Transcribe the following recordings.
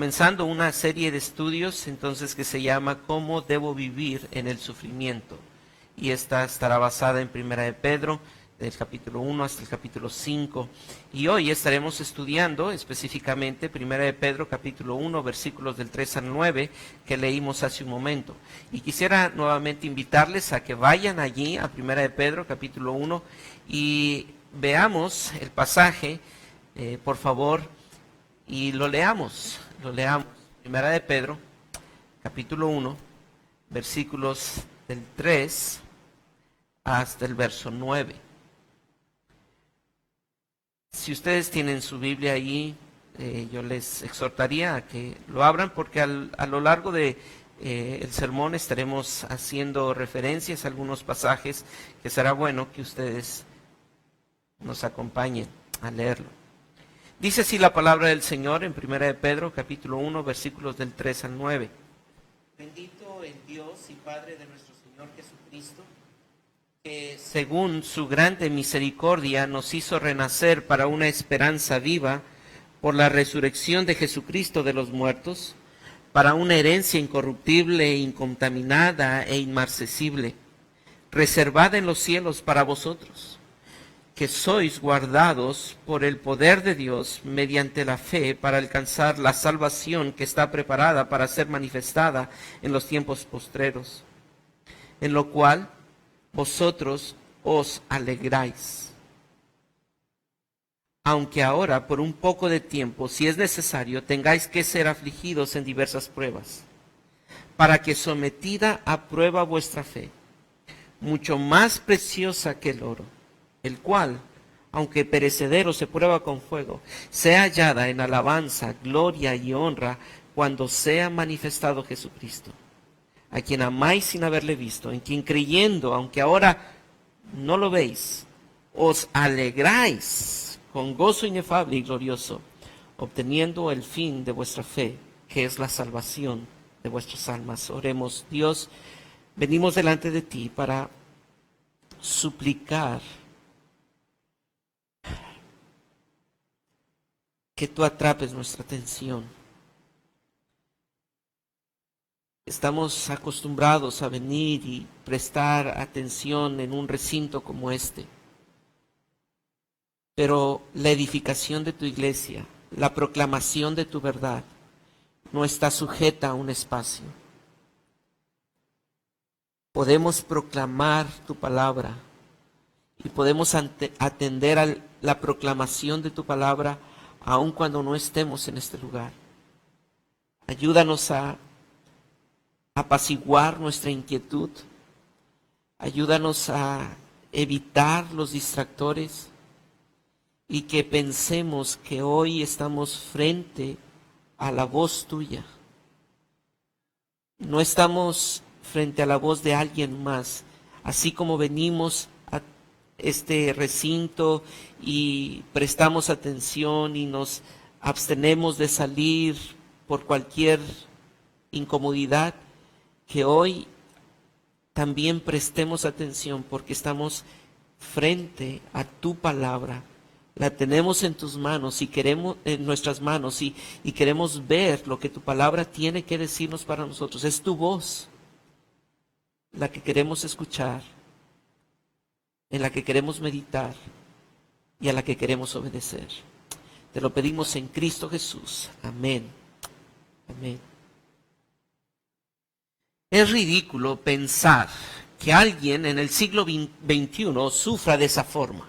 comenzando una serie de estudios entonces que se llama ¿Cómo debo vivir en el sufrimiento? Y esta estará basada en Primera de Pedro, del capítulo 1 hasta el capítulo 5. Y hoy estaremos estudiando específicamente Primera de Pedro, capítulo 1, versículos del 3 al 9, que leímos hace un momento. Y quisiera nuevamente invitarles a que vayan allí a Primera de Pedro, capítulo 1, y veamos el pasaje, por favor, y lo leamos. Primera de Pedro, capítulo 1, versículos del 3 hasta el verso 9. Si ustedes tienen su Biblia allí, yo les exhortaría a que lo abran, porque a lo largo de el sermón estaremos haciendo referencias a algunos pasajes que será bueno que ustedes nos acompañen a leerlo. Dice así la palabra del Señor en Primera de Pedro, capítulo 1, versículos del 3 al 9. Bendito el Dios y Padre de nuestro Señor Jesucristo, que según su grande misericordia nos hizo renacer para una esperanza viva por la resurrección de Jesucristo de los muertos, para una herencia incorruptible, incontaminada e inmarcesible, reservada en los cielos para vosotros, que sois guardados por el poder de Dios mediante la fe para alcanzar la salvación que está preparada para ser manifestada en los tiempos postreros, en lo cual vosotros os alegráis, aunque ahora por un poco de tiempo, si es necesario, tengáis que ser afligidos en diversas pruebas, para que sometida a prueba vuestra fe, mucho más preciosa que el oro, el cual, aunque perecedero se prueba con fuego, sea hallada en alabanza, gloria y honra cuando sea manifestado Jesucristo, a quien amáis sin haberle visto, en quien creyendo, aunque ahora no lo veis, os alegráis con gozo inefable y glorioso, obteniendo el fin de vuestra fe, que es la salvación de vuestras almas. Oremos. Dios, venimos delante de ti para suplicar que tú atrapes nuestra atención. Estamos acostumbrados a venir y prestar atención en un recinto como este, pero la edificación de tu iglesia, la proclamación de tu verdad, no está sujeta a un espacio. Podemos proclamar tu palabra y podemos atender a la proclamación de tu palabra aun cuando no estemos en este lugar. Ayúdanos a apaciguar nuestra inquietud. Ayúdanos a evitar los distractores y que pensemos que hoy estamos frente a la voz tuya. No estamos frente a la voz de alguien más. Así como venimos a este recinto y prestamos atención y nos abstenemos de salir por cualquier incomodidad, que hoy también prestemos atención porque estamos frente a tu palabra. La tenemos en tus manos y queremos, en nuestras manos, y queremos ver lo que tu palabra tiene que decirnos para nosotros. Es tu voz la que queremos escuchar, en la que queremos meditar y a la que queremos obedecer. Te lo pedimos en Cristo Jesús. Amén. Amén. Es ridículo pensar que alguien en el siglo XXI sufra de esa forma.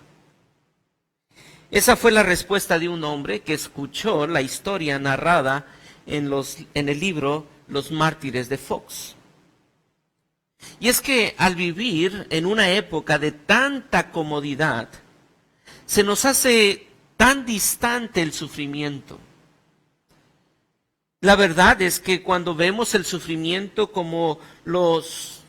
Esa fue la respuesta de un hombre que escuchó la historia narrada en el libro Los Mártires de Fox. Y es que al vivir en una época de tanta comodidad, se nos hace tan distante el sufrimiento. La verdad es que cuando vemos el sufrimiento como los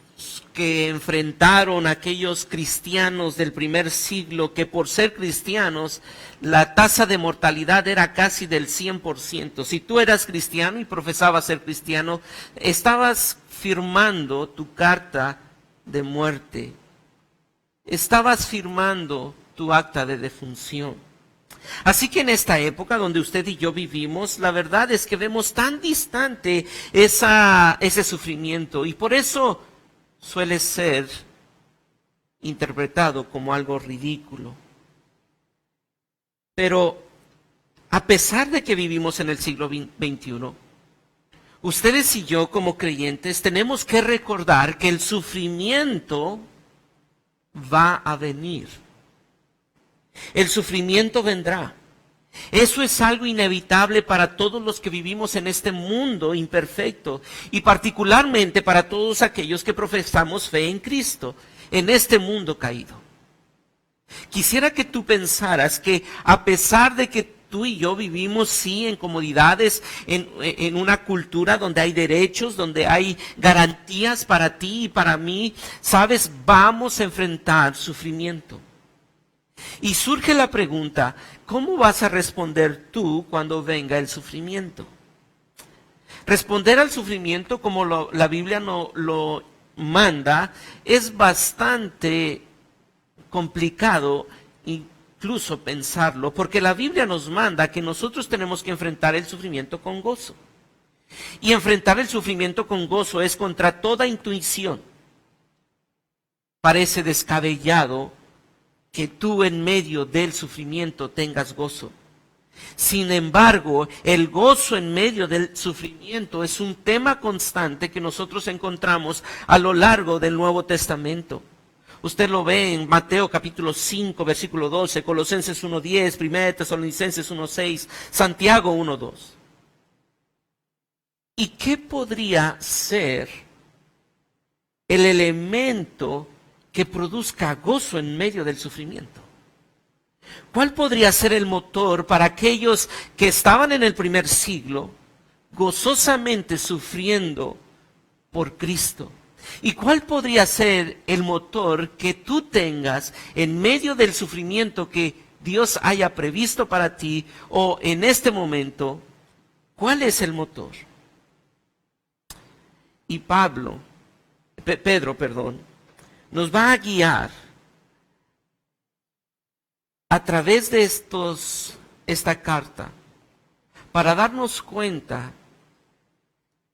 que enfrentaron aquellos cristianos del primer siglo, que por ser cristianos la tasa de mortalidad era casi del 100%. Si tú eras cristiano y profesabas ser cristiano, estabas firmando tu carta de muerte, estabas firmando tu acta de defunción. Así que en esta época donde usted y yo vivimos, la verdad es que vemos tan distante ese sufrimiento y por eso suele ser interpretado como algo ridículo. Pero a pesar de que vivimos en el siglo XXI, ustedes y yo como creyentes tenemos que recordar que el sufrimiento va a venir. El sufrimiento vendrá. Eso es algo inevitable para todos los que vivimos en este mundo imperfecto y particularmente para todos aquellos que profesamos fe en Cristo, en este mundo caído. Quisiera que tú pensaras que a pesar de que tú y yo vivimos sí en comodidades, en una cultura donde hay derechos, donde hay garantías para ti y para mí, sabes, vamos a enfrentar sufrimiento. Y surge la pregunta, ¿cómo vas a responder tú cuando venga el sufrimiento? Responder al sufrimiento como la Biblia lo manda es bastante complicado incluso pensarlo, porque la Biblia nos manda que nosotros tenemos que enfrentar el sufrimiento con gozo. Y enfrentar el sufrimiento con gozo es contra toda intuición. Parece descabellado que tú en medio del sufrimiento tengas gozo. Sin embargo, el gozo en medio del sufrimiento es un tema constante que nosotros encontramos a lo largo del Nuevo Testamento. Usted lo ve en Mateo capítulo 5, versículo 12, Colosenses 1:10, 1 Tesalonicenses 1:6, Santiago 1:2. ¿Y qué podría ser el elemento que produzca gozo en medio del sufrimiento? ¿Cuál podría ser el motor para aquellos que estaban en el primer siglo gozosamente sufriendo por Cristo? ¿Y cuál podría ser el motor que tú tengas en medio del sufrimiento que Dios haya previsto para ti o en este momento? ¿Cuál es el motor? Y Pedro, nos va a guiar a través de esta carta para darnos cuenta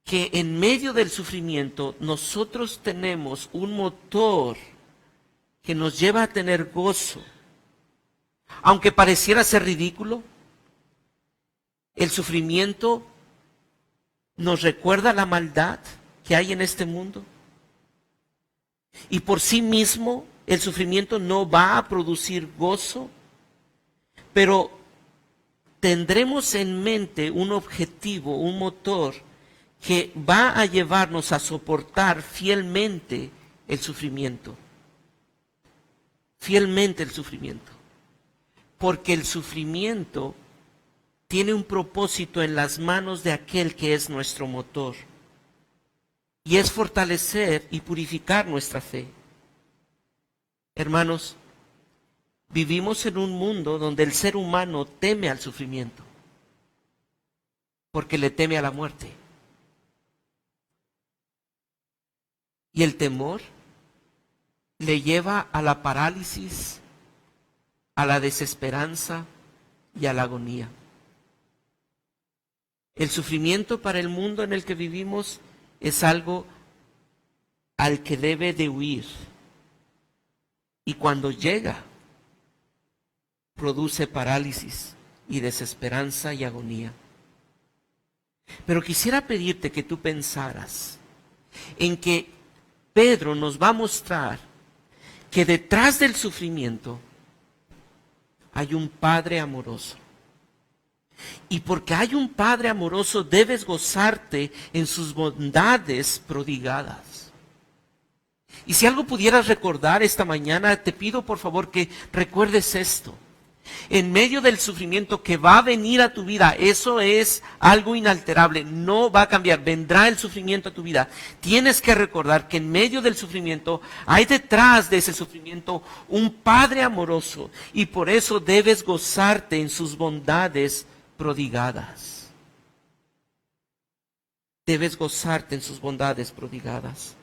que en medio del sufrimiento nosotros tenemos un motor que nos lleva a tener gozo. Aunque pareciera ser ridículo, el sufrimiento nos recuerda la maldad que hay en este mundo. Y por sí mismo el sufrimiento no va a producir gozo, pero tendremos en mente un objetivo, un motor que va a llevarnos a soportar fielmente el sufrimiento. Fielmente el sufrimiento. Porque el sufrimiento tiene un propósito en las manos de aquel que es nuestro motor. Y es fortalecer y purificar nuestra fe. Hermanos, vivimos en un mundo donde el ser humano teme al sufrimiento, porque le teme a la muerte. Y el temor le lleva a la parálisis, a la desesperanza y a la agonía. El sufrimiento para el mundo en el que vivimos es algo al que debe de huir. Y cuando llega, produce parálisis y desesperanza y agonía. Pero quisiera pedirte que tú pensaras en que Pedro nos va a mostrar que detrás del sufrimiento hay un Padre amoroso. Y porque hay un Padre amoroso, debes gozarte en sus bondades prodigadas. Y si algo pudieras recordar esta mañana, te pido por favor que recuerdes esto. En medio del sufrimiento que va a venir a tu vida, eso es algo inalterable, no va a cambiar, vendrá el sufrimiento a tu vida. Tienes que recordar que en medio del sufrimiento, hay detrás de ese sufrimiento un Padre amoroso, y por eso debes gozarte en sus bondades prodigadas. Debes gozarte en sus bondades prodigadas.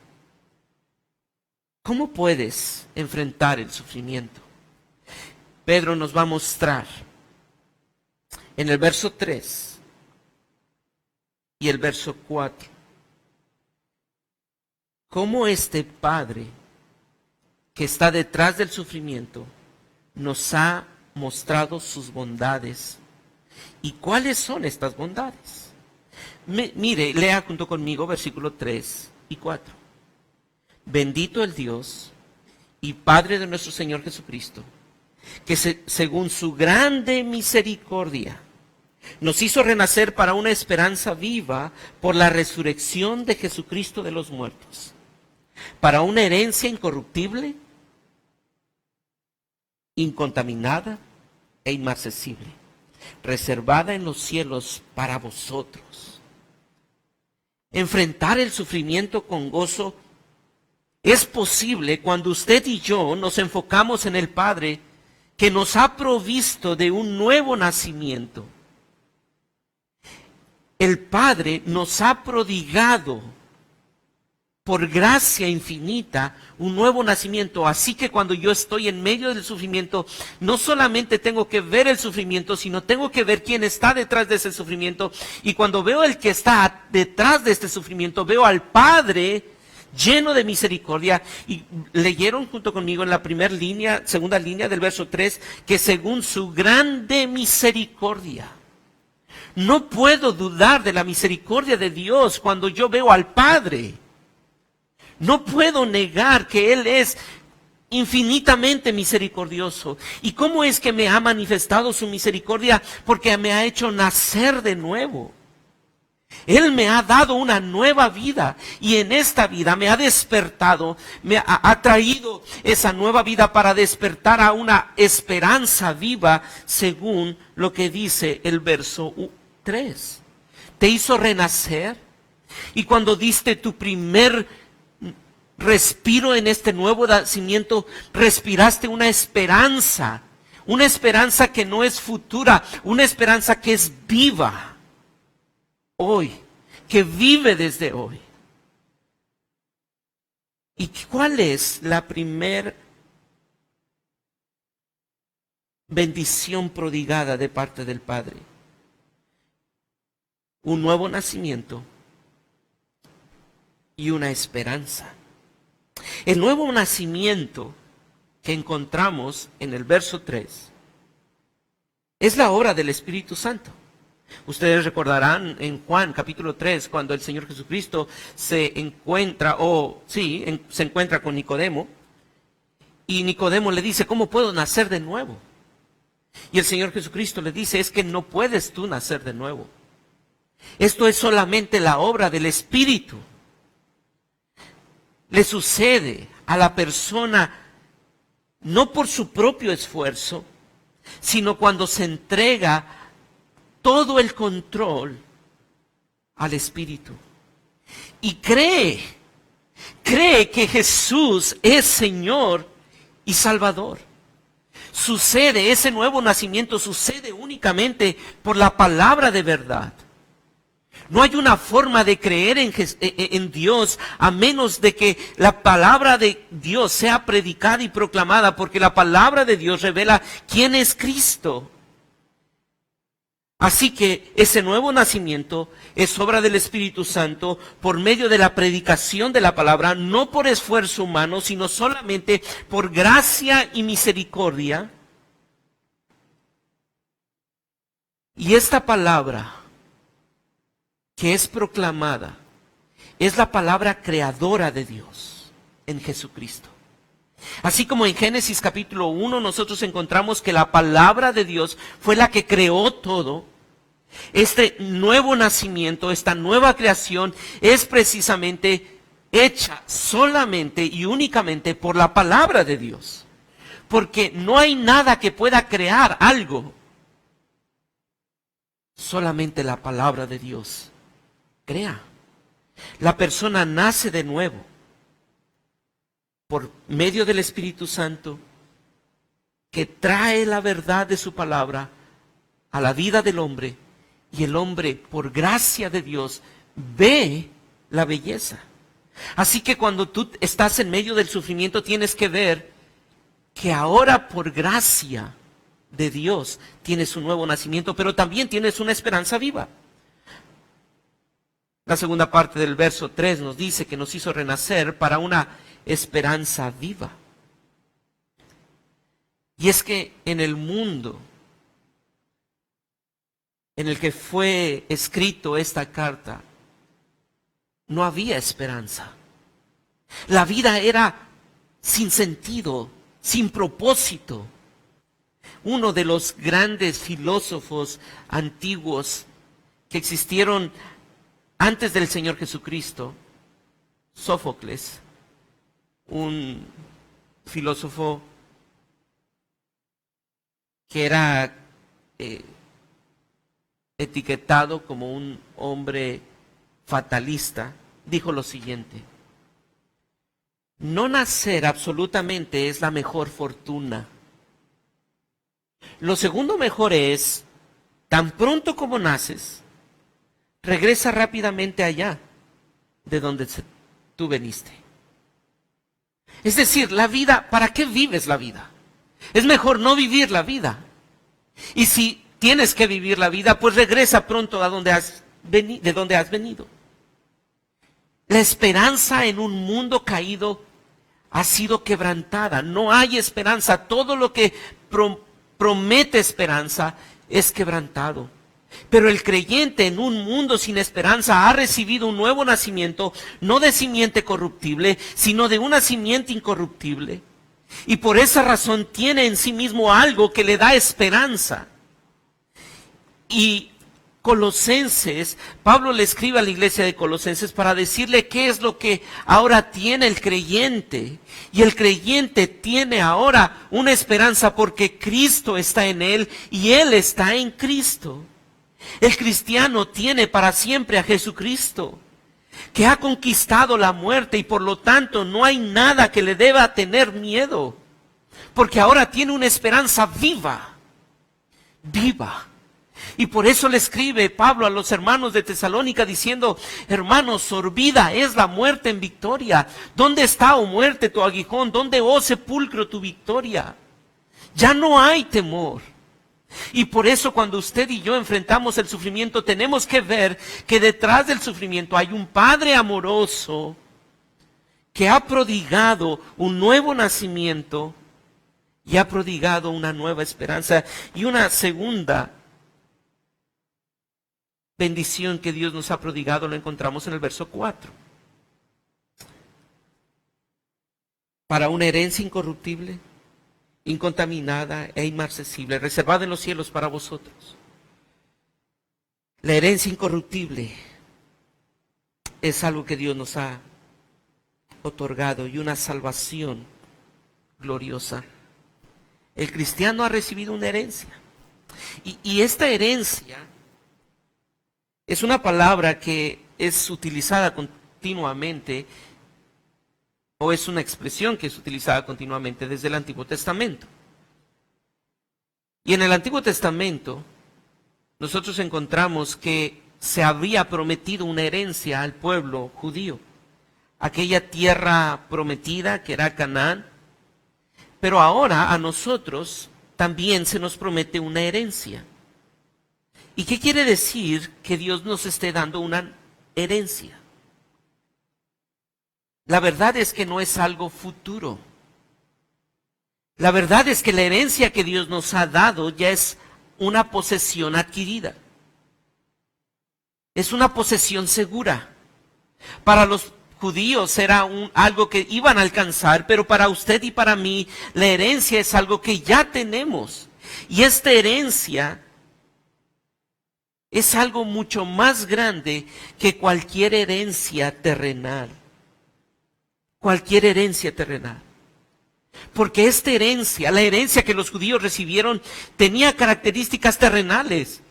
¿Cómo puedes enfrentar el sufrimiento? Pedro nos va a mostrar en el verso 3 y el verso 4, cómo este Padre que está detrás del sufrimiento nos ha mostrado sus bondades. ¿Y cuáles son estas bondades? Mire, lea junto conmigo versículo 3 y 4. Bendito el Dios y Padre de nuestro Señor Jesucristo, que según su grande misericordia nos hizo renacer para una esperanza viva por la resurrección de Jesucristo de los muertos, para una herencia incorruptible, incontaminada e inmarcesible, reservada en los cielos para vosotros. Enfrentar el sufrimiento con gozo es posible cuando usted y yo nos enfocamos en el Padre que nos ha provisto de un nuevo nacimiento. El Padre nos ha prodigado por gracia infinita un nuevo nacimiento. Así que cuando yo estoy en medio del sufrimiento, no solamente tengo que ver el sufrimiento, sino tengo que ver quién está detrás de ese sufrimiento. Y cuando veo el que está detrás de este sufrimiento, veo al Padre lleno de misericordia. Y leyeron junto conmigo en la segunda línea del verso 3, que según su grande misericordia. No puedo dudar de la misericordia de Dios cuando yo veo al Padre. No puedo negar que Él es infinitamente misericordioso. ¿Y cómo es que me ha manifestado su misericordia? Porque me ha hecho nacer de nuevo. Él me ha dado una nueva vida y en esta vida me ha despertado, me ha traído esa nueva vida para despertar a una esperanza viva según lo que dice el verso 3. Te hizo renacer y cuando diste tu primer respiro en este nuevo nacimiento, respiraste una esperanza que no es futura, una esperanza que es viva. Hoy, que vive desde hoy. ¿Y cuál es la primer bendición prodigada de parte del Padre? Un nuevo nacimiento y una esperanza. El nuevo nacimiento que encontramos en el verso 3 es la obra del Espíritu Santo. Ustedes recordarán en Juan capítulo 3, cuando el Señor Jesucristo se encuentra con Nicodemo, y Nicodemo le dice, ¿cómo puedo nacer de nuevo? Y el Señor Jesucristo le dice, es que no puedes tú nacer de nuevo. Esto es solamente la obra del Espíritu. Le sucede a la persona no por su propio esfuerzo, sino cuando se entrega todo el control al Espíritu. Y cree que Jesús es Señor y Salvador. Ese nuevo nacimiento sucede únicamente por la palabra de verdad. No hay una forma de creer en Dios a menos de que la palabra de Dios sea predicada y proclamada, porque la palabra de Dios revela quién es Cristo. Así que ese nuevo nacimiento es obra del Espíritu Santo por medio de la predicación de la palabra, no por esfuerzo humano, sino solamente por gracia y misericordia. Y esta palabra que es proclamada es la palabra creadora de Dios en Jesucristo. Así como en Génesis capítulo 1 nosotros encontramos que la palabra de Dios fue la que creó todo, este nuevo nacimiento, esta nueva creación es precisamente hecha solamente y únicamente por la palabra de Dios. Porque no hay nada que pueda crear algo. Solamente la palabra de Dios crea. La persona nace de nuevo por medio del Espíritu Santo, que trae la verdad de su palabra a la vida del hombre, y el hombre, por gracia de Dios, ve la belleza. Así que cuando tú estás en medio del sufrimiento, tienes que ver que ahora por gracia de Dios, tienes un nuevo nacimiento, pero también tienes una esperanza viva. La segunda parte del verso 3 nos dice que nos hizo renacer para una esperanza viva. Y es que en el mundo en el que fue escrito esta carta, no había esperanza. La vida era sin sentido, sin propósito. Uno de los grandes filósofos antiguos que existieron antes del Señor Jesucristo, Sófocles, un filósofo que era etiquetado como un hombre fatalista, dijo lo siguiente: no nacer absolutamente es la mejor fortuna. Lo segundo mejor es, tan pronto como naces, regresa rápidamente allá de donde tú veniste. Es decir, la vida, ¿para qué vives la vida? Es mejor no vivir la vida. Y si tienes que vivir la vida, pues regresa pronto a de donde has venido. La esperanza en un mundo caído ha sido quebrantada. No hay esperanza. Todo lo que promete esperanza es quebrantado. Pero el creyente en un mundo sin esperanza ha recibido un nuevo nacimiento, no de simiente corruptible, sino de una simiente incorruptible. Y por esa razón tiene en sí mismo algo que le da esperanza. Y Colosenses, Pablo le escribe a la iglesia de Colosenses para decirle qué es lo que ahora tiene el creyente. Y el creyente tiene ahora una esperanza porque Cristo está en él y él está en Cristo. El cristiano tiene para siempre a Jesucristo, que ha conquistado la muerte y por lo tanto no hay nada que le deba tener miedo, porque ahora tiene una esperanza viva, viva. Y por eso le escribe Pablo a los hermanos de Tesalónica diciendo: hermanos, sorbida es la muerte en victoria. ¿Dónde está, oh muerte, tu aguijón? ¿Dónde, oh sepulcro, tu victoria? Ya no hay temor. Y por eso cuando usted y yo enfrentamos el sufrimiento, tenemos que ver que detrás del sufrimiento hay un Padre amoroso que ha prodigado un nuevo nacimiento y ha prodigado una nueva esperanza. Y una segunda bendición que Dios nos ha prodigado lo encontramos en el verso 4. Para una herencia incorruptible, incontaminada e inmarcesible, reservada en los cielos para vosotros. La herencia incorruptible es algo que Dios nos ha otorgado y una salvación gloriosa. El cristiano ha recibido una herencia. Y esta herencia es una palabra que es utilizada continuamente, o es una expresión que es utilizada continuamente desde el Antiguo Testamento. Y en el Antiguo Testamento nosotros encontramos que se había prometido una herencia al pueblo judío, aquella tierra prometida que era Canaán, pero ahora a nosotros también se nos promete una herencia. ¿Y qué quiere decir que Dios nos esté dando una herencia? La verdad es que no es algo futuro. La verdad es que la herencia que Dios nos ha dado ya es una posesión adquirida. Es una posesión segura. Para los judíos era algo que iban a alcanzar, pero para usted y para mí la herencia es algo que ya tenemos. Y esta herencia es algo mucho más grande que cualquier herencia terrenal. Cualquier herencia terrenal. Porque esta herencia, la herencia que los judíos recibieron, tenía características terrenales.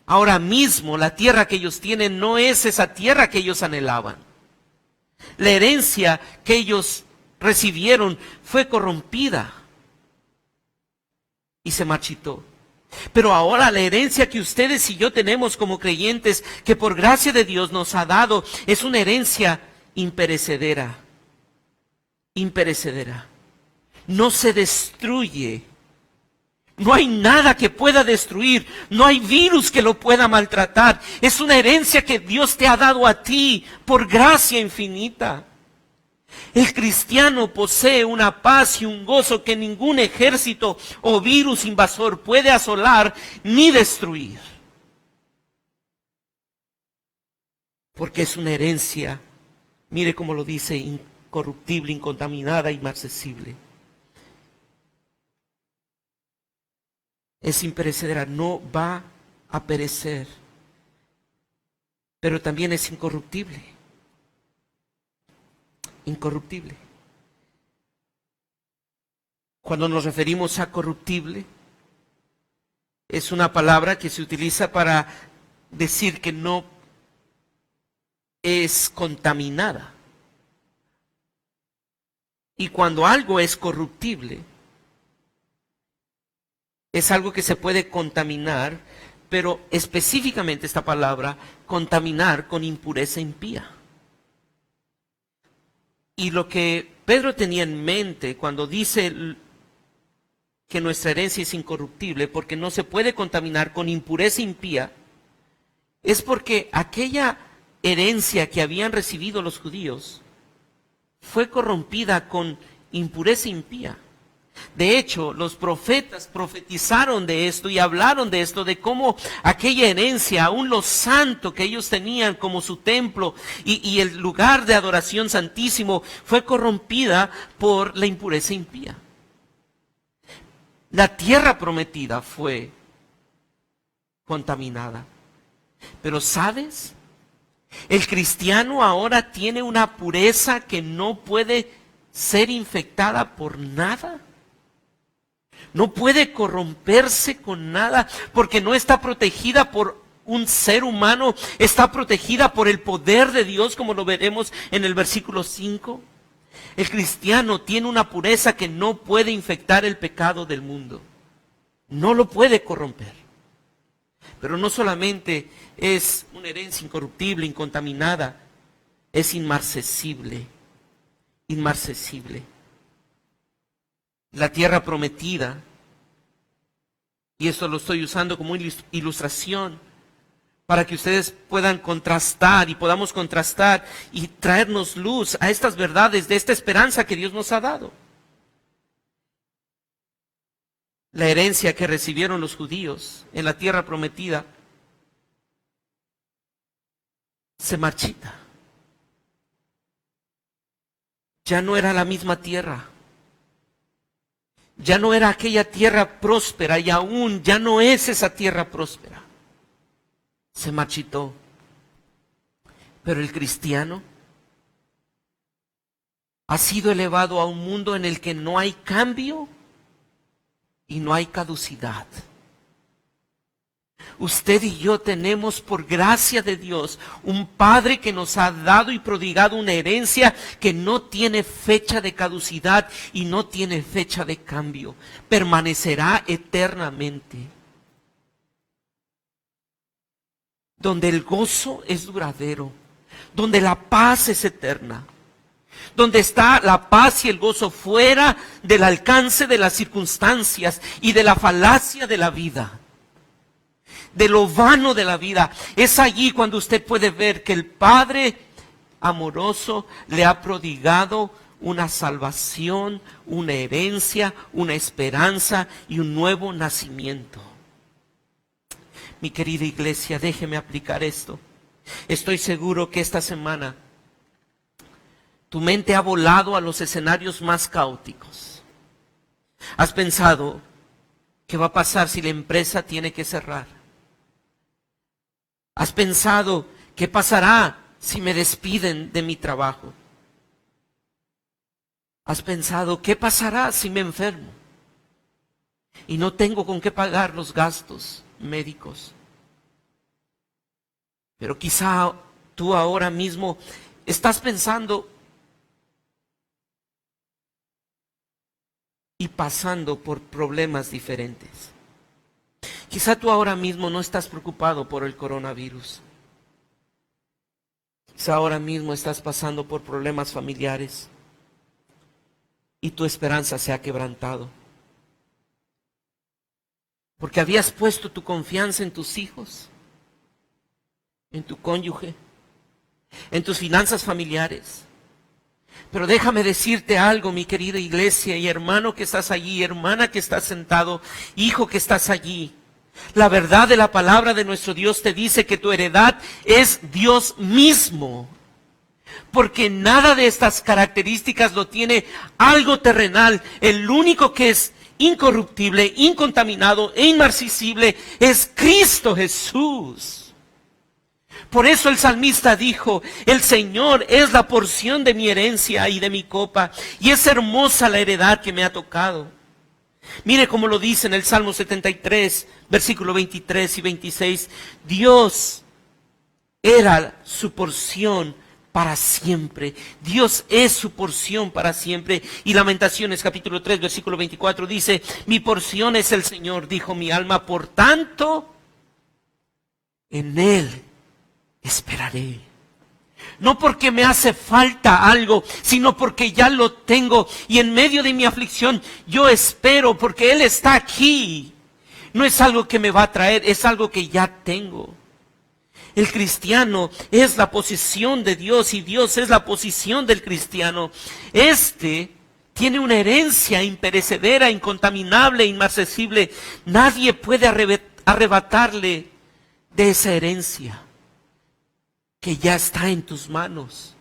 Ahora mismo la tierra que ellos tienen no es esa tierra que ellos anhelaban. La herencia que ellos recibieron fue corrompida y se marchitó. Pero ahora la herencia que ustedes y yo tenemos como creyentes, que por gracia de Dios nos ha dado, es una herencia imperecedera. Imperecedera. No se destruye, No hay nada que pueda destruir, no hay virus que lo pueda maltratar. Es una herencia que Dios te ha dado a ti por gracia infinita. El cristiano posee una paz y un gozo que ningún ejército o virus invasor puede asolar ni destruir. Porque es una herencia, mire cómo lo dice, incorruptible, incontaminada, inmarcesible. Es imperecedera, no va a perecer, pero también es incorruptible. Incorruptible. Cuando nos referimos a corruptible, es una palabra que se utiliza para decir que no es contaminada. Y cuando algo es corruptible, es algo que se puede contaminar, pero específicamente esta palabra, contaminar con impureza impía. Y lo que Pedro tenía en mente cuando dice que nuestra herencia es incorruptible, porque no se puede contaminar con impureza impía, es porque aquella herencia que habían recibido los judíos fue corrompida con impureza impía. De hecho, los profetas profetizaron de esto y hablaron de esto, de cómo aquella herencia, aún lo santo que ellos tenían como su templo y el lugar de adoración santísimo, fue corrompida por la impureza impía. La tierra prometida fue contaminada. Pero ¿sabes? El cristiano ahora tiene una pureza que no puede ser infectada por nada. No puede corromperse con nada porque no está protegida por un ser humano, está protegida por el poder de Dios, como lo veremos en el versículo 5. El cristiano tiene una pureza que no puede infectar el pecado del mundo. No lo puede corromper. Pero no solamente es una herencia incorruptible, incontaminada, es inmarcesible. Inmarcesible. La tierra prometida, y esto lo estoy usando como ilustración para que ustedes puedan contrastar y podamos contrastar y traernos luz a estas verdades de esta esperanza que Dios nos ha dado. La herencia que recibieron los judíos en la tierra prometida se marchita. Ya no era la misma tierra. Ya no era aquella tierra próspera y aún ya no es esa tierra próspera. Se marchitó. Pero el cristiano ha sido elevado a un mundo en el que no hay cambio y no hay caducidad. Usted y yo tenemos, por gracia de Dios, un Padre que nos ha dado y prodigado una herencia que no tiene fecha de caducidad y no tiene fecha de cambio. Permanecerá eternamente. Donde el gozo es duradero, donde la paz es eterna, donde está la paz y el gozo fuera del alcance de las circunstancias y de la falacia de la vida, de lo vano de la vida. Es allí cuando usted puede ver que el Padre amoroso le ha prodigado una salvación, una herencia, una esperanza y un nuevo nacimiento. Mi querida iglesia, déjeme aplicar esto. Estoy seguro que esta semana tu mente ha volado a los escenarios más caóticos. Has pensado, ¿qué va a pasar si la empresa tiene que cerrar? Has pensado, ¿qué pasará si me despiden de mi trabajo? Has pensado, ¿qué pasará si me enfermo y no tengo con qué pagar los gastos médicos? Pero quizá tú ahora mismo estás pensando y pasando por problemas diferentes. Quizá tú ahora mismo no estás preocupado por el coronavirus. Quizá ahora mismo estás pasando por problemas familiares y tu esperanza se ha quebrantado. porque habías puesto tu confianza en tus hijos, en tu cónyuge, en tus finanzas familiares. Pero déjame decirte algo, mi querida iglesia y hermano que estás allí, hermana que estás sentado, hijo que estás allí. La verdad de la palabra de nuestro Dios te dice que tu heredad es Dios mismo. Porque nada de estas características lo tiene algo terrenal. El único que es incorruptible, incontaminado e inmarcesible es Cristo Jesús. Por eso el salmista dijo, el Señor es la porción de mi herencia y de mi copa, y es hermosa la heredad que me ha tocado. Mire cómo lo dice en el Salmo 73, versículo 23 y 26. Dios era su porción para siempre. Dios es su porción para siempre. Y Lamentaciones capítulo 3, versículo 24 dice, mi porción es el Señor, dijo mi alma, por tanto, en Él esperaré. No porque me hace falta algo, sino porque ya lo tengo. Y en medio de mi aflicción yo espero porque Él está aquí. No es algo que me va a traer, es algo que ya tengo. El cristiano es la posesión de Dios y Dios es la posesión del cristiano. Tiene una herencia imperecedera, incontaminable, inmarcesible. Nadie puede arrebatarle de esa herencia que ya está en tus manos.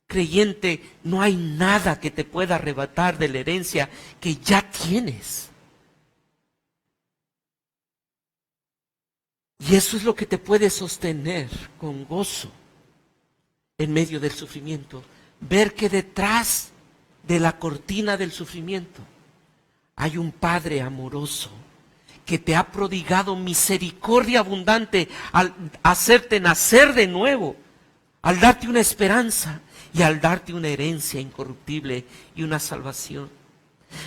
Creyente, no hay nada que te pueda arrebatar de la herencia que ya tienes. Y eso es lo que te puede sostener con gozo en medio del sufrimiento. Ver que detrás de la cortina del sufrimiento hay un Padre amoroso que te ha prodigado misericordia abundante al hacerte nacer de nuevo, al darte una esperanza y al darte una herencia incorruptible y una salvación.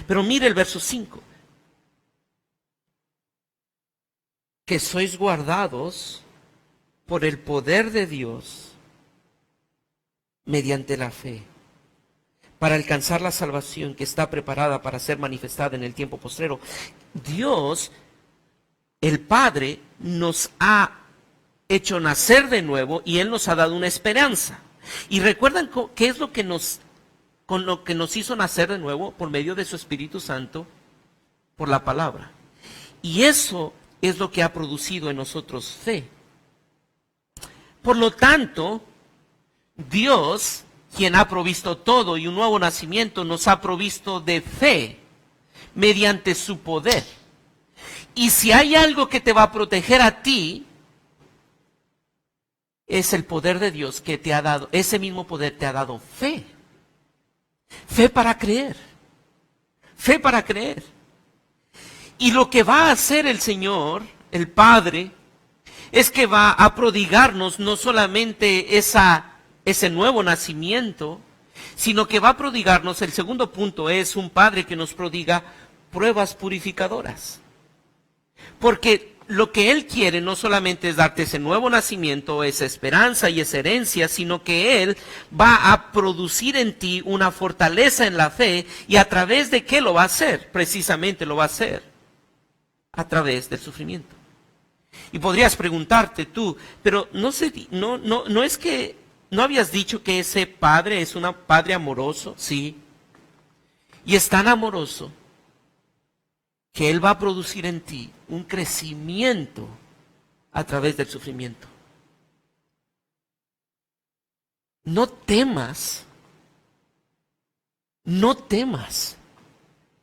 Pero mire el verso 5. Que sois guardados por el poder de Dios mediante la fe, para alcanzar la salvación que está preparada para ser manifestada en el tiempo postrero. Dios, el Padre, nos ha hecho nacer de nuevo y Él nos ha dado una esperanza. Y recuerdan qué es lo que con lo que nos hizo nacer de nuevo por medio de su Espíritu Santo, por la palabra. Y eso es lo que ha producido en nosotros fe. Por lo tanto, Dios, quien ha provisto todo y un nuevo nacimiento, nos ha provisto de fe mediante su poder. Y si hay algo que te va a proteger a ti, es el poder de Dios que te ha dado. Ese mismo poder te ha dado fe. Fe para creer. Fe para creer. Y lo que va a hacer el Señor, el Padre, es que va a prodigarnos no solamente ese nuevo nacimiento, sino que va a prodigarnos, el segundo punto es un Padre que nos prodiga pruebas purificadoras. Porque lo que Él quiere no solamente es darte ese nuevo nacimiento, esa esperanza y esa herencia, sino que Él va a producir en ti una fortaleza en la fe. ¿Y a través de qué lo va a hacer? Precisamente lo va a hacer a través del sufrimiento. Y podrías preguntarte tú, pero no es que no habías dicho que ese Padre es un Padre amoroso. Sí, y es tan amoroso que Él va a producir en ti un crecimiento a través del sufrimiento. No temas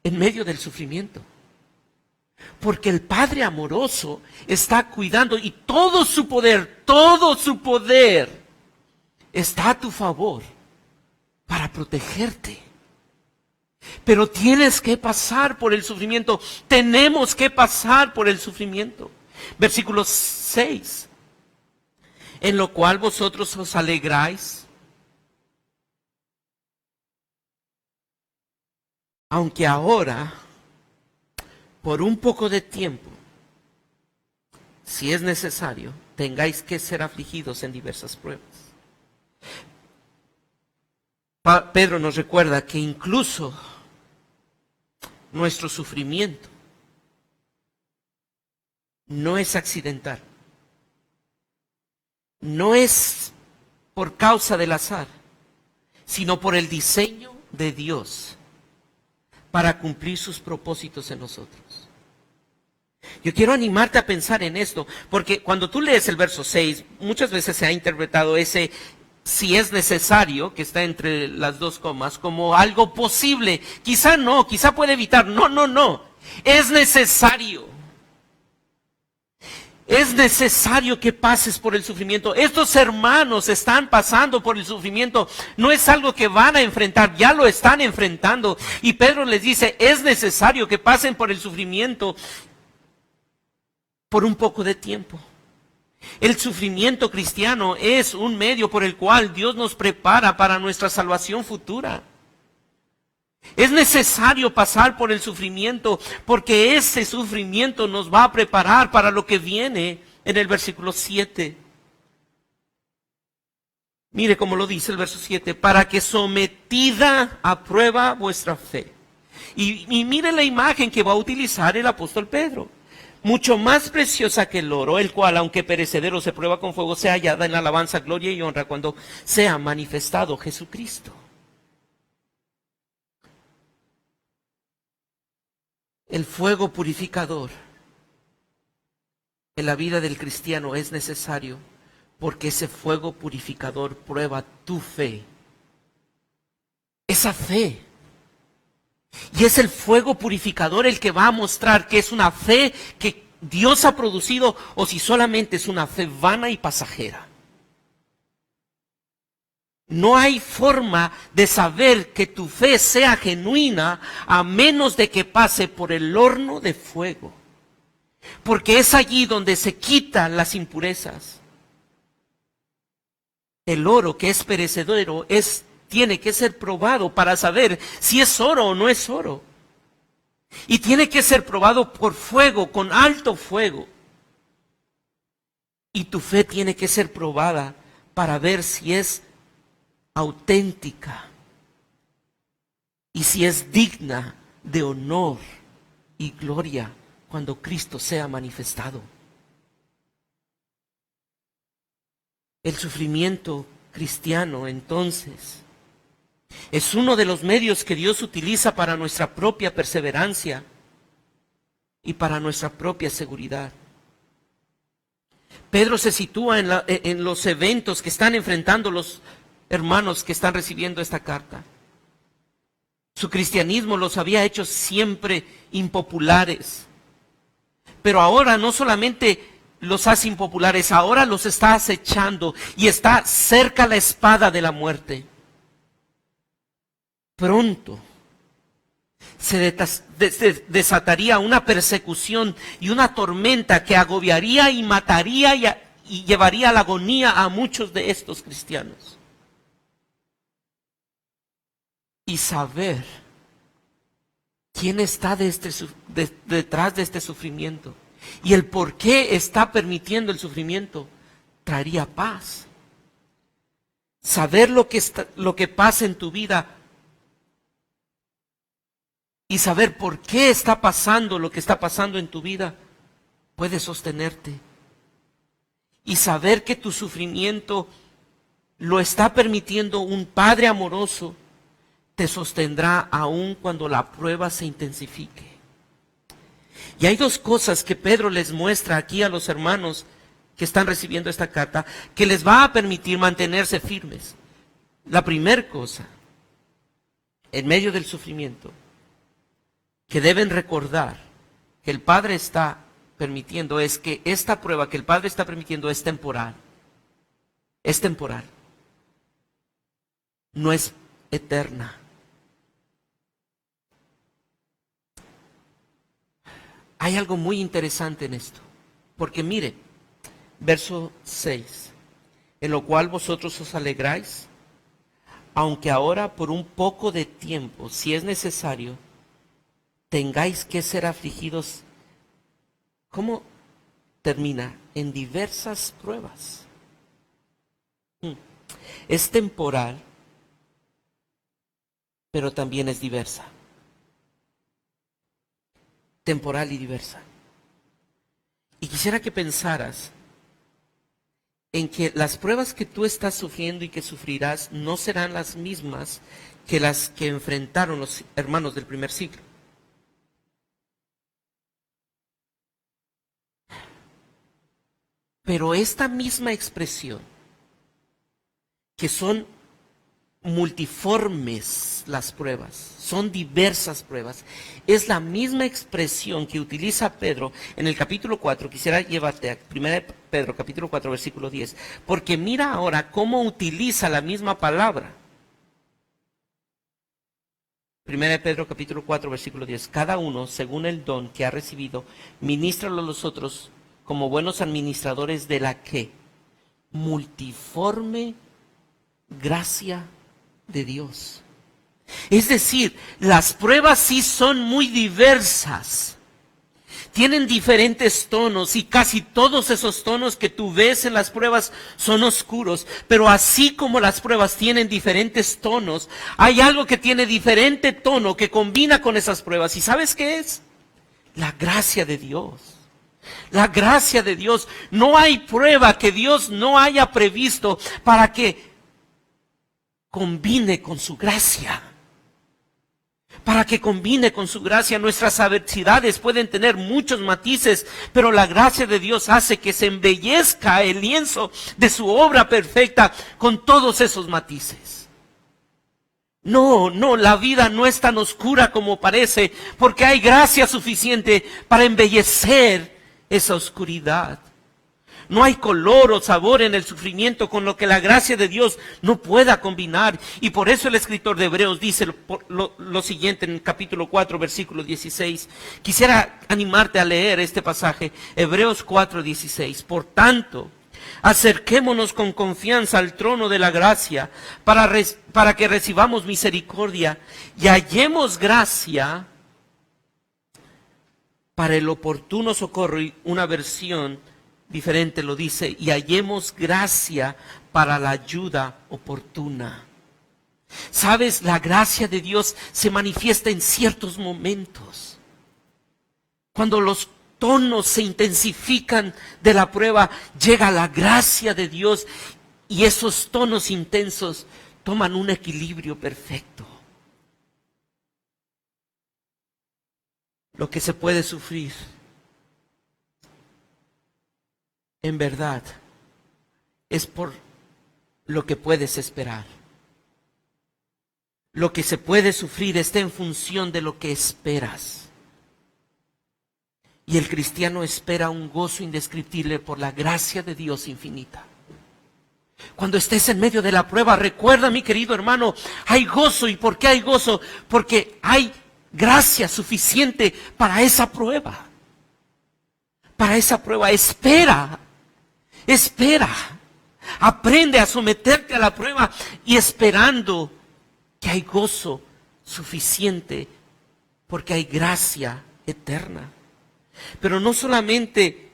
en medio del sufrimiento. Porque el Padre amoroso está cuidando y todo su poder está a tu favor para protegerte. Pero tienes que pasar por el sufrimiento. Tenemos que pasar por el sufrimiento. Versículo 6. En lo cual vosotros os alegráis, aunque ahora, por un poco de tiempo, si es necesario, tengáis que ser afligidos en diversas pruebas. Pedro nos recuerda que incluso nuestro sufrimiento no es accidental, no es por causa del azar, sino por el diseño de Dios para cumplir sus propósitos en nosotros. Yo quiero animarte a pensar en esto, porque cuando tú lees el verso 6, muchas veces se ha interpretado ese si es necesario, que está entre las dos comas, como algo posible. Quizá no, quizá puede evitar. No, no, no. Es necesario. Es necesario que pases por el sufrimiento. Estos hermanos están pasando por el sufrimiento. No es algo que van a enfrentar, ya lo están enfrentando. Y Pedro les dice, es necesario que pasen por el sufrimiento por un poco de tiempo. El sufrimiento cristiano es un medio por el cual Dios nos prepara para nuestra salvación futura. Es necesario pasar por el sufrimiento porque ese sufrimiento nos va a preparar para lo que viene en el versículo 7. Mire cómo lo dice el verso 7, para que sometida a prueba vuestra fe. Y mire la imagen que va a utilizar el apóstol Pedro. Mucho más preciosa que el oro, el cual, aunque perecedero, se prueba con fuego, sea hallada en alabanza, gloria y honra cuando sea manifestado Jesucristo. El fuego purificador en la vida del cristiano es necesario porque ese fuego purificador prueba tu fe. Esa fe. Y es el fuego purificador el que va a mostrar que es una fe que Dios ha producido o si solamente es una fe vana y pasajera. No hay forma de saber que tu fe sea genuina a menos de que pase por el horno de fuego. Porque es allí donde se quitan las impurezas. El oro que es perecedero tiene que ser probado para saber si es oro o no es oro. Y tiene que ser probado por fuego, con alto fuego. Y tu fe tiene que ser probada para ver si es auténtica y si es digna de honor y gloria cuando Cristo sea manifestado. El sufrimiento cristiano, entonces, es uno de los medios que Dios utiliza para nuestra propia perseverancia y para nuestra propia seguridad. Pedro se sitúa en los eventos que están enfrentando los hermanos que están recibiendo esta carta. Su cristianismo los había hecho siempre impopulares. Pero ahora no solamente los hace impopulares, ahora los está acechando y está cerca la espada de la muerte. Pronto se desataría una persecución y una tormenta que agobiaría y mataría y llevaría a la agonía a muchos de estos cristianos. Y saber quién está detrás de este sufrimiento y el por qué está permitiendo el sufrimiento traería paz. Saber lo que pasa en tu vida y saber por qué está pasando lo que está pasando en tu vida puede sostenerte. Y saber que tu sufrimiento lo está permitiendo un Padre amoroso te sostendrá aún cuando la prueba se intensifique. Y hay dos cosas que Pedro les muestra aquí a los hermanos que están recibiendo esta carta, que les va a permitir mantenerse firmes. La primera cosa, en medio del sufrimiento, que deben recordar que el Padre está permitiendo es que esta prueba que el Padre está permitiendo es temporal. Es temporal. No es eterna. Hay algo muy interesante en esto, porque mire, verso 6, en lo cual vosotros os alegráis, aunque ahora por un poco de tiempo, si es necesario, tengáis que ser afligidos. ¿Cómo termina? En diversas pruebas. Es temporal, pero también es diversa. Temporal y diversa. Y quisiera que pensaras en que las pruebas que tú estás sufriendo y que sufrirás no serán las mismas que las que enfrentaron los hermanos del primer siglo. Pero esta misma expresión, que son multiformes las pruebas, son diversas pruebas, es la misma expresión que utiliza Pedro en el capítulo 4. Quisiera llevarte a 1 Pedro capítulo 4 versículo 10, porque mira ahora cómo utiliza la misma palabra. 1 Pedro capítulo 4 versículo 10, cada uno según el don que ha recibido, ministralo a los otros como buenos administradores de la que multiforme gracia de Dios. Es decir, las pruebas sí son muy diversas. Tienen diferentes tonos y casi todos esos tonos que tú ves en las pruebas son oscuros. Pero así como las pruebas tienen diferentes tonos, hay algo que tiene diferente tono que combina con esas pruebas. ¿Y sabes qué es? La gracia de Dios. La gracia de Dios. No hay prueba que Dios no haya previsto para que combine con su gracia. Para que combine con su gracia. Nuestras adversidades pueden tener muchos matices, pero la gracia de Dios hace que se embellezca el lienzo de su obra perfecta con todos esos matices. No, la vida no es tan oscura como parece, porque hay gracia suficiente para embellecer esa oscuridad. No hay color o sabor en el sufrimiento con lo que la gracia de Dios no pueda combinar. Y por eso el escritor de Hebreos dice lo siguiente en el capítulo 4, versículo 16. Quisiera animarte a leer este pasaje, Hebreos 4, 16. Por tanto, acerquémonos con confianza al trono de la gracia para que recibamos misericordia y hallemos gracia para el oportuno socorro. Y una versión diferente lo dice, y hallemos gracia para la ayuda oportuna. Sabes, la gracia de Dios se manifiesta en ciertos momentos. Cuando los tonos se intensifican de la prueba, llega la gracia de Dios y esos tonos intensos toman un equilibrio perfecto. Lo que se puede sufrir, en verdad, es por lo que puedes esperar. Lo que se puede sufrir está en función de lo que esperas. Y el cristiano espera un gozo indescriptible por la gracia de Dios infinita. Cuando estés en medio de la prueba, recuerda, mi querido hermano, hay gozo. ¿Y por qué hay gozo? Porque hay gracia suficiente para esa prueba. Para esa prueba, espera. Aprende a someterte a la prueba y esperando que hay gozo suficiente porque hay gracia eterna. Pero no solamente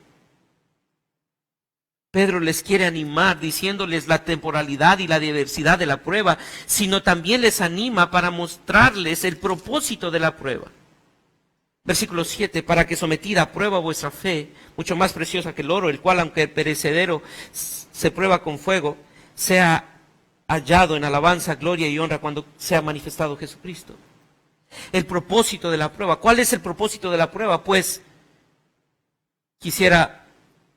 Pedro les quiere animar diciéndoles la temporalidad y la diversidad de la prueba, sino también les anima para mostrarles el propósito de la prueba. Versículo 7, para que sometida a prueba vuestra fe, mucho más preciosa que el oro, el cual aunque perecedero se prueba con fuego, sea hallado en alabanza, gloria y honra cuando sea manifestado Jesucristo. El propósito de la prueba. ¿Cuál es el propósito de la prueba? Pues quisiera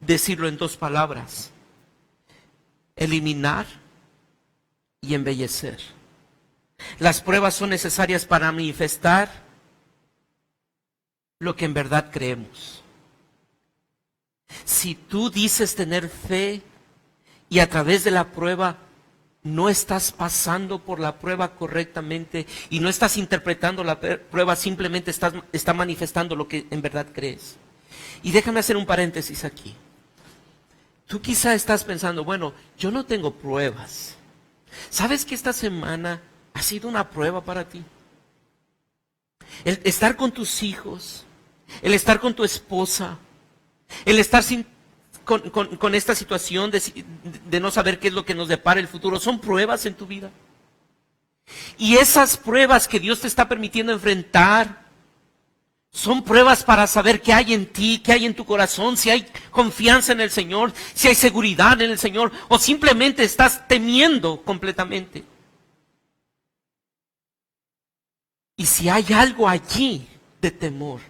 decirlo en dos palabras: eliminar y embellecer. Las pruebas son necesarias para manifestar lo que en verdad creemos. Si tú dices tener fe y a través de la prueba no estás pasando por la prueba correctamente y no estás interpretando la prueba, simplemente está manifestando lo que en verdad crees. Y déjame hacer un paréntesis aquí. Tú quizá estás pensando, bueno, yo no tengo pruebas. ¿Sabes que esta semana ha sido una prueba para ti? El estar con tus hijos, el estar con tu esposa, el estar con esta situación de no saber qué es lo que nos depara el futuro, son pruebas en tu vida. Y esas pruebas que Dios te está permitiendo enfrentar Son pruebas para saber qué hay en ti, qué hay en tu corazón, si hay confianza en el Señor, si hay seguridad en el Señor, o simplemente estás temiendo completamente. Y si hay algo allí de temor,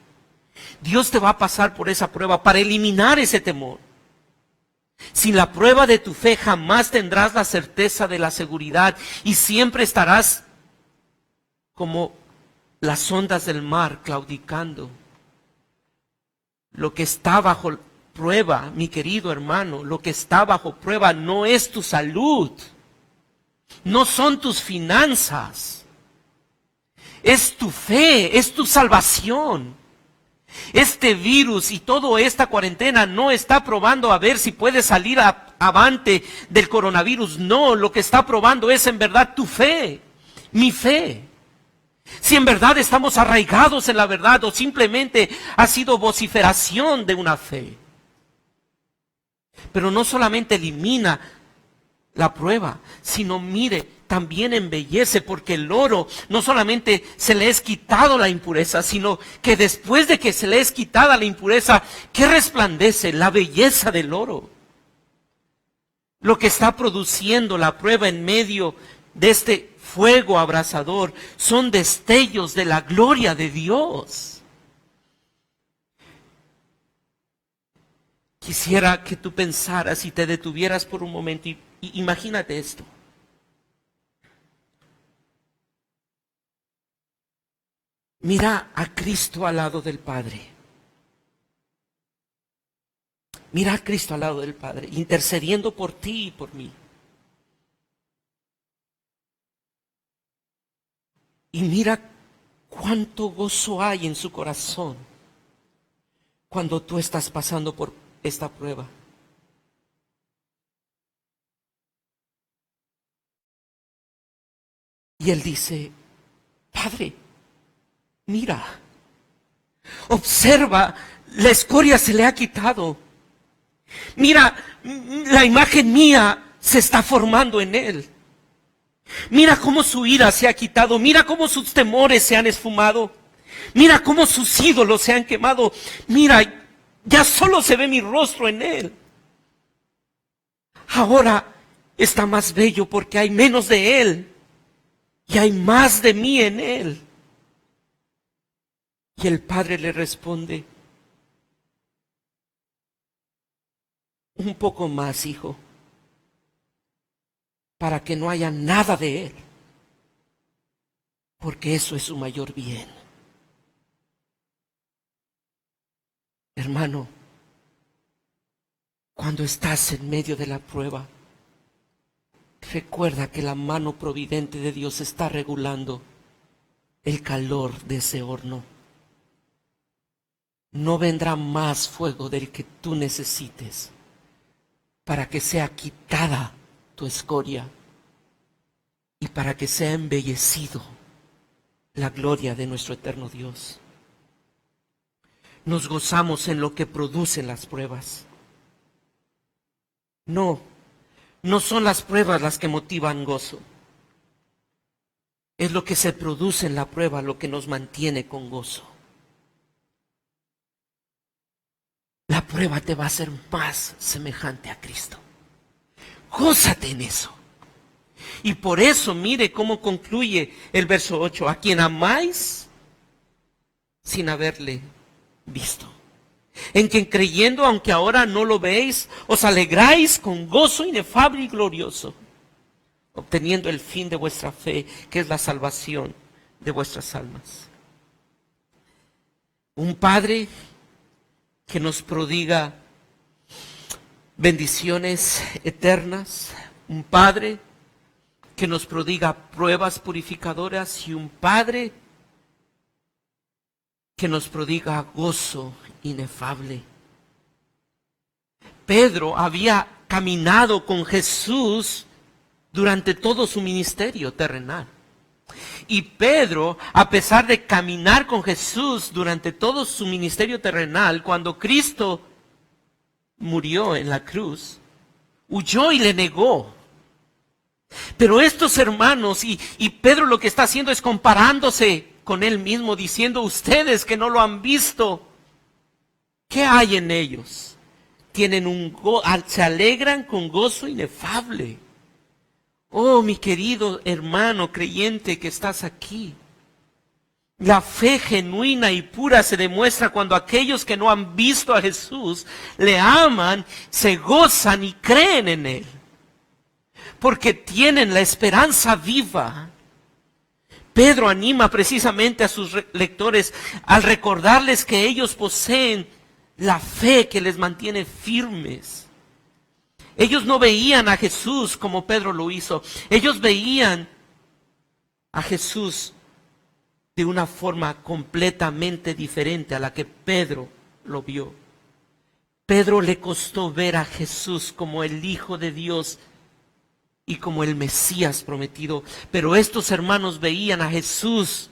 Dios te va a pasar por esa prueba para eliminar ese temor. Sin la prueba de tu fe jamás tendrás la certeza de la seguridad y siempre estarás como las ondas del mar claudicando. Lo que está bajo prueba, mi querido hermano, lo que está bajo prueba no es tu salud, no son tus finanzas, es tu fe, es tu salvación. Este virus y toda esta cuarentena no está probando a ver si puedes salir avante del coronavirus. No, lo que está probando es en verdad tu fe, mi fe. Si en verdad estamos arraigados en la verdad o simplemente ha sido vociferación de una fe. Pero no solamente elimina la prueba, sino mire, también embellece, porque el oro no solamente se le es quitado la impureza, sino que después de que se le es quitada la impureza, ¿qué resplandece? La belleza del oro. Lo que está produciendo la prueba en medio de este fuego abrasador son destellos de la gloria de Dios. Quisiera que tú pensaras y te detuvieras por un momento y imagínate esto. Mira a Cristo al lado del Padre. Mira a Cristo al lado del Padre, intercediendo por ti y por mí. Y mira cuánto gozo hay en su corazón cuando tú estás pasando por esta prueba. Y Él dice, Padre, mira, observa, la escoria se le ha quitado. Mira, la imagen mía se está formando en Él. Mira cómo su ira se ha quitado, mira cómo sus temores se han esfumado, mira cómo sus ídolos se han quemado, mira, ya solo se ve mi rostro en Él. Ahora está más bello porque hay menos de Él y hay más de mí en Él. Y el Padre le responde, un poco más, hijo, para que no haya nada de Él, porque eso es su mayor bien. Hermano, cuando estás en medio de la prueba, recuerda que la mano providente de Dios está regulando el calor de ese horno. No vendrá más fuego del que tú necesites para que sea quitada tu escoria y para que sea embellecido la gloria de nuestro eterno Dios. Nos gozamos en lo que producen las pruebas. No son las pruebas las que motivan gozo. Es lo que se produce en la prueba lo que nos mantiene con gozo. La prueba te va a hacer más semejante a Cristo. Gózate en eso. Y por eso mire cómo concluye el verso 8. A quien amáis sin haberle visto. En quien creyendo, aunque ahora no lo veis, os alegráis con gozo inefable y glorioso, obteniendo el fin de vuestra fe, que es la salvación de vuestras almas. Un Padre que nos prodiga bendiciones eternas, un Padre que nos prodiga pruebas purificadoras y un Padre que nos prodiga gozo inefable. Pedro había caminado con Jesús durante todo su ministerio terrenal. Y Pedro, a pesar de caminar con Jesús durante todo su ministerio terrenal, cuando Cristo murió en la cruz, huyó y le negó. Pero estos hermanos y Pedro lo que está haciendo es comparándose con él mismo diciendo, ustedes que no lo han visto, ¿qué hay en ellos? Se alegran con gozo inefable. Oh, mi querido hermano creyente que estás aquí. La fe genuina y pura se demuestra cuando aquellos que no han visto a Jesús le aman, se gozan y creen en Él. Porque tienen la esperanza viva. Pedro anima precisamente a sus lectores al recordarles que ellos poseen la fe que les mantiene firmes. Ellos no veían a Jesús como Pedro lo hizo. Ellos veían a Jesús de una forma completamente diferente a la que Pedro lo vio. Pedro le costó ver a Jesús como el Hijo de Dios y como el Mesías prometido, pero estos hermanos veían a Jesús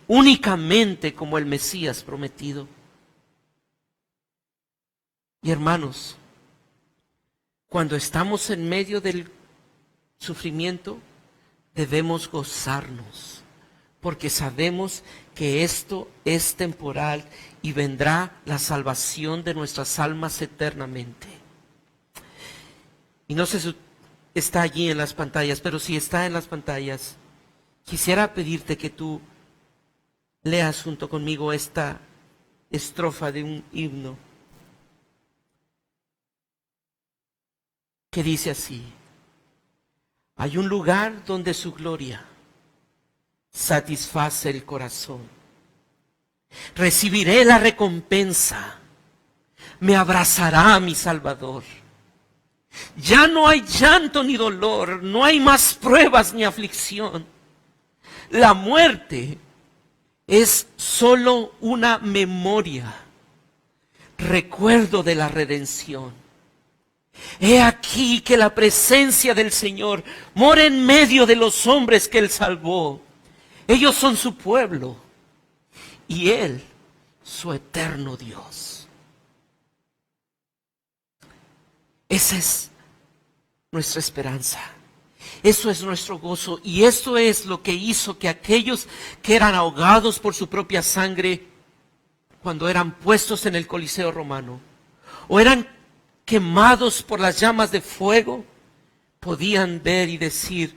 únicamente como el Mesías prometido. Y hermanos, cuando estamos en medio del sufrimiento, debemos gozarnos, porque sabemos que esto es temporal y vendrá la salvación de nuestras almas eternamente. Y no sé si está allí en las pantallas, pero si está en las pantallas, quisiera pedirte que tú leas junto conmigo esta estrofa de un himno que dice así: hay un lugar donde su gloria satisface el corazón. Recibiré la recompensa, me abrazará mi Salvador. Ya no hay llanto ni dolor, no hay más pruebas ni aflicción. La muerte es solo una memoria, recuerdo de la redención. He aquí que la presencia del Señor mora en medio de los hombres que Él salvó. Ellos son su pueblo y Él su eterno Dios. Esa es nuestra esperanza. Eso es nuestro gozo. Y esto es lo que hizo que aquellos que eran ahogados por su propia sangre, cuando eran puestos en el Coliseo romano, o eran quemados por las llamas de fuego, podían ver y decir: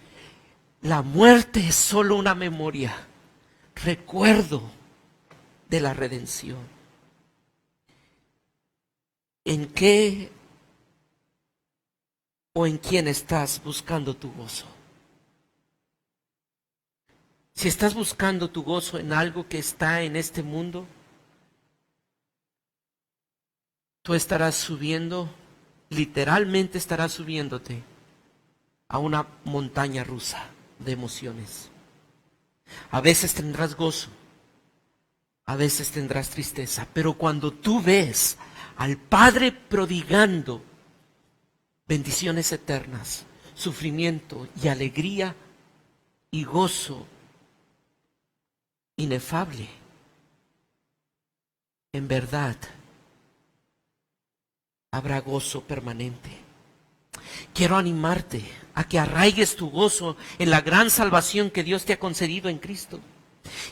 la muerte es solo una memoria, recuerdo de la redención. ¿En qué o en quién estás buscando tu gozo? Si estás buscando tu gozo en algo que está en este mundo, tú estarás subiendo, literalmente estarás subiéndote a una montaña rusa de emociones. A veces tendrás gozo, a veces tendrás tristeza, pero cuando tú ves al Padre prodigando bendiciones eternas, sufrimiento y alegría y gozo inefable, en verdad habrá gozo permanente. Quiero animarte a que arraigues tu gozo en la gran salvación que Dios te ha concedido en Cristo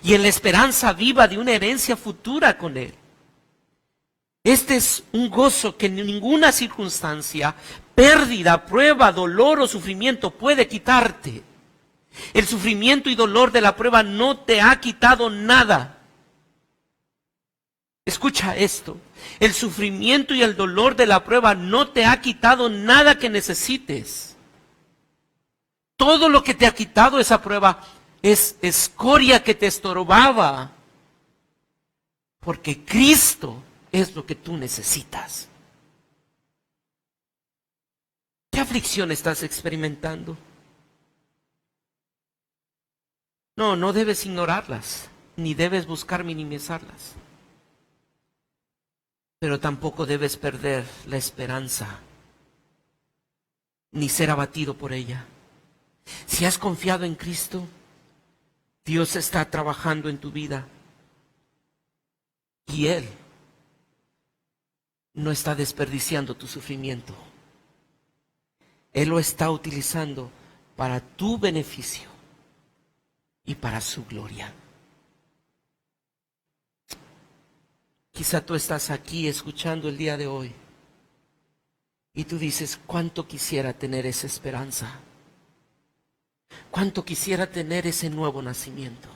y en la esperanza viva de una herencia futura con Él. Este es un gozo que en ninguna circunstancia, pérdida, prueba, dolor o sufrimiento puede quitarte. El sufrimiento y dolor de la prueba no te ha quitado nada. Escucha esto: el sufrimiento y el dolor de la prueba no te ha quitado nada que necesites. Todo lo que te ha quitado esa prueba es escoria que te estorbaba, porque Cristo es lo que tú necesitas. ¿Qué aflicción estás experimentando? No debes ignorarlas, ni debes buscar minimizarlas. Pero tampoco debes perder la esperanza, ni ser abatido por ella. Si has confiado en Cristo, Dios está trabajando en tu vida. Y Él no está desperdiciando tu sufrimiento. Él lo está utilizando para tu beneficio y para su gloria. Quizá tú estás aquí escuchando el día de hoy y tú dices, ¿cuánto quisiera tener esa esperanza? ¿Cuánto quisiera tener ese nuevo nacimiento?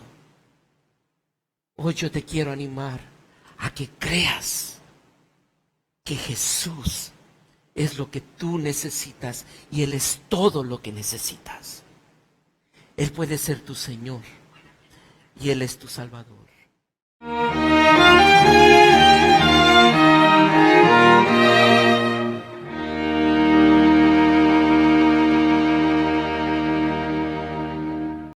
Hoy yo te quiero animar a que creas que Jesús es lo que tú necesitas y Él es todo lo que necesitas. Él puede ser tu Señor y Él es tu Salvador.